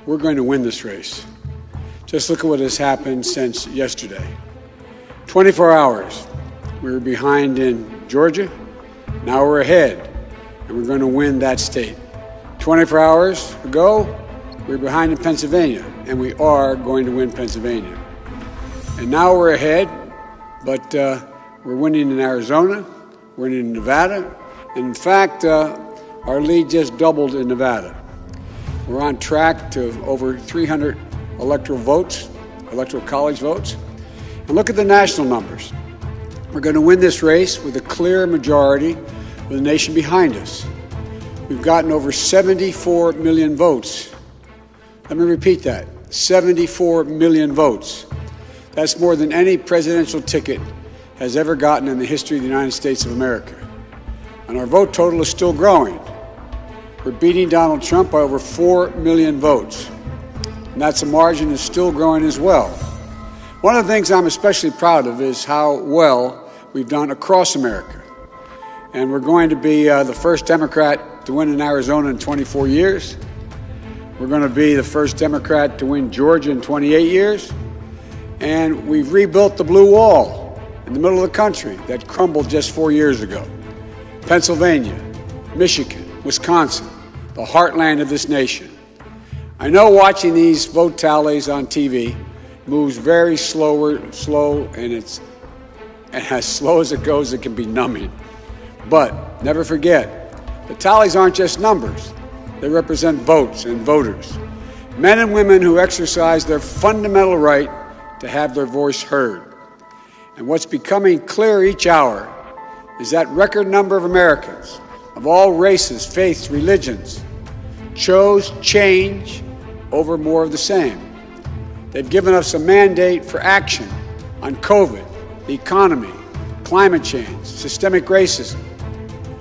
We're going to win this race. Just look at what has happened since yesterday. 24 hours, we were behind in Georgia. Now we're ahead, and we're going to win that state. 24 hours ago, we were behind in Pennsylvania, and we are going to win Pennsylvania. And now we're ahead, but we're winning in Arizona, we're winning in Nevada, and in fact, our lead just doubled in Nevada. We're on track to over 300 electoral college votes. And look at the national numbers. We're going to win this race with a clear majority with the nation behind us. We've gotten over 74 million votes. Let me repeat that, 74 million votes. That's more than any presidential ticket has ever gotten in the history of the United States of America. And our vote total is still growing. We're beating Donald Trump by over 4 million votes. And that's a margin that's still growing as well. One of the things I'm especially proud of is how well we've done across America. And we're going to be the first Democrat to win in Arizona in 24 years. We're going to be the first Democrat to win Georgia in 28 years. And we've rebuilt the blue wall in the middle of the country that crumbled just 4 years ago. Pennsylvania, Michigan, Wisconsin, the heartland of this nation. I know watching these vote tallies on TV moves very slow, and as slow as it goes, it can be numbing. But never forget, the tallies aren't just numbers. They represent votes and voters, men and women who exercise their fundamental right to have their voice heard. And what's becoming clear each hour is that record number of Americans of all races, faiths, religions chose change over more of the same. They've given us a mandate for action on COVID, the economy, climate change, systemic racism.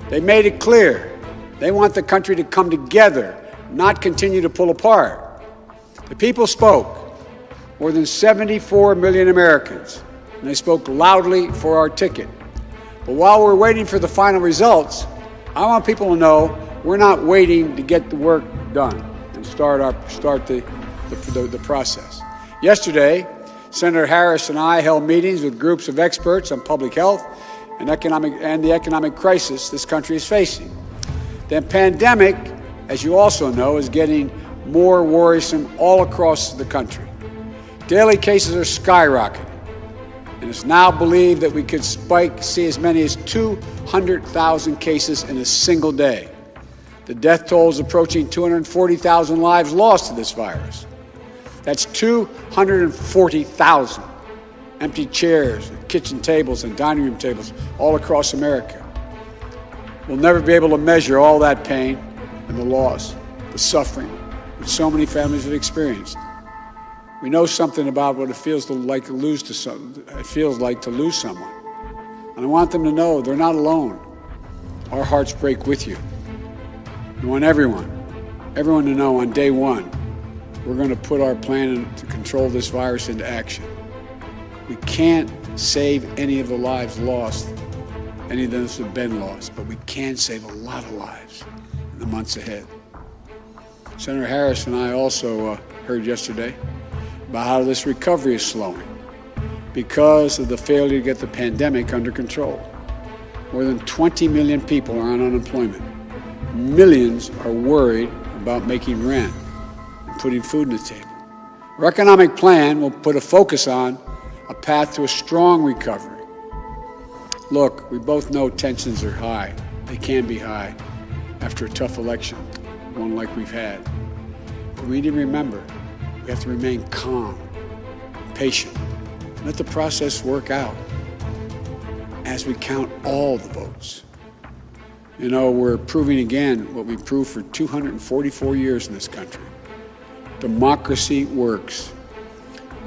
They made it clear they want the country to come together, not continue to pull apart. The people spoke, more than 74 million Americans, and they spoke loudly for our ticket. But while we're waiting for the final results, I want people to know we're not waiting to get the work done and start the process. Yesterday, Senator Harris and I held meetings with groups of experts on public health and the economic crisis this country is facing. The pandemic, as you also know, is getting more worrisome all across the country. Daily cases are skyrocketing, and it's now believed that we could see as many as 200,000 cases in a single day. The death toll is approaching 240,000 lives lost to this virus. That's 240,000 empty chairs, kitchen tables, and dining room tables all across America. We'll never be able to measure all that pain and the loss, the suffering that so many families have experienced. We know something about what it feels like to lose someone. And I want them to know they're not alone. Our hearts break with you. We want everyone to know on day one, we're going to put our plan to control this virus into action. We can't save any of the lives lost, any of those have been lost, but we can save a lot of lives in the months ahead. Senator Harris and I also heard yesterday about how this recovery is slowing because of the failure to get the pandemic under control. More than 20 million people are on unemployment. Millions are worried about making rent and putting food on the table. Our economic plan will put a focus on a path to a strong recovery. Look, we both know tensions are high. They can be high after a tough election, one like we've had. But we need to remember, we have to remain calm, patient, and let the process work out as we count all the votes. You know, we're proving again what we've proved for 244 years in this country. Democracy works.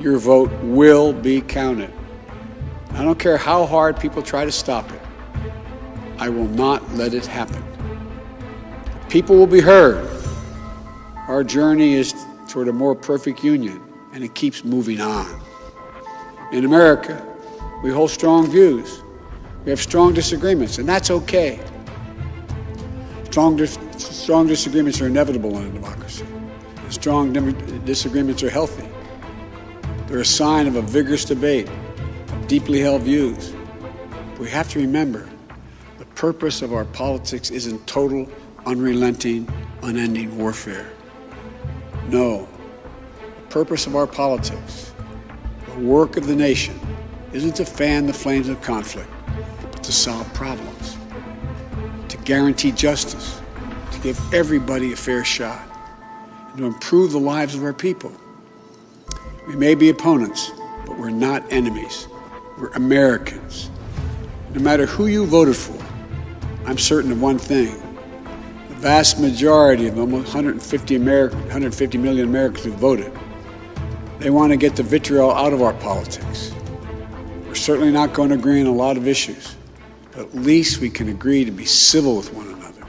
Your vote will be counted. I don't care how hard people try to stop it. I will not let it happen. People will be heard. Our journey is toward a more perfect union, and it keeps moving on. In America, we hold strong views. We have strong disagreements, and that's okay. Strong disagreements are inevitable in a democracy. Strong disagreements are healthy. They're a sign of a vigorous debate, of deeply held views. We have to remember the purpose of our politics isn't total, unrelenting, unending warfare. No, the purpose of our politics, the work of the nation, isn't to fan the flames of conflict, but to solve problems, to guarantee justice, to give everybody a fair shot, and to improve the lives of our people. We may be opponents, but we're not enemies. We're Americans. No matter who you voted for, I'm certain of one thing. The vast majority of almost 150 million Americans who voted, they want to get the vitriol out of our politics. We're certainly not going to agree on a lot of issues, but at least we can agree to be civil with one another.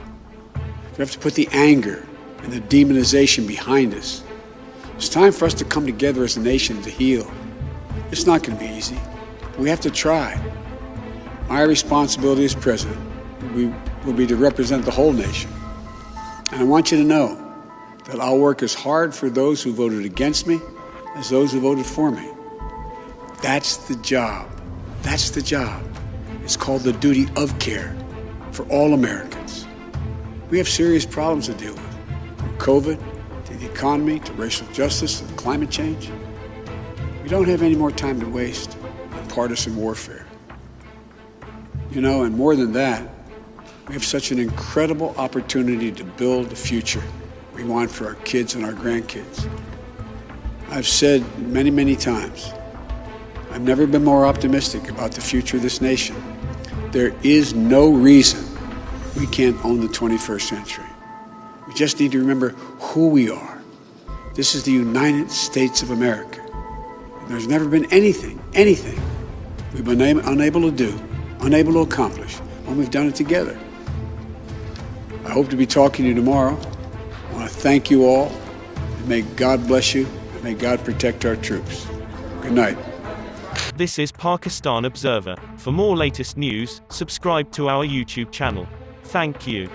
We have to put the anger and the demonization behind us. It's time for us to come together as a nation to heal. It's not going to be easy, but we have to try. My responsibility as president will be to represent the whole nation. And I want you to know that I'll work as hard for those who voted against me as those who voted for me. That's the job. That's the job. It's called the duty of care for all Americans. We have serious problems to deal with, from COVID to the economy to racial justice and climate change. We don't have any more time to waste on partisan warfare. You know, and more than that, we have such an incredible opportunity to build the future we want for our kids and our grandkids. I've said many, many times, I've never been more optimistic about the future of this nation. There is no reason we can't own the 21st century. We just need to remember who we are. This is the United States of America. And there's never been anything we've been unable to do, unable to accomplish when we've done it together. I hope to be talking to you tomorrow. I want to thank you all, and may God bless you, and may God protect our troops. Good night. This is Pakistan Observer. For more latest news, subscribe to our YouTube channel. Thank you.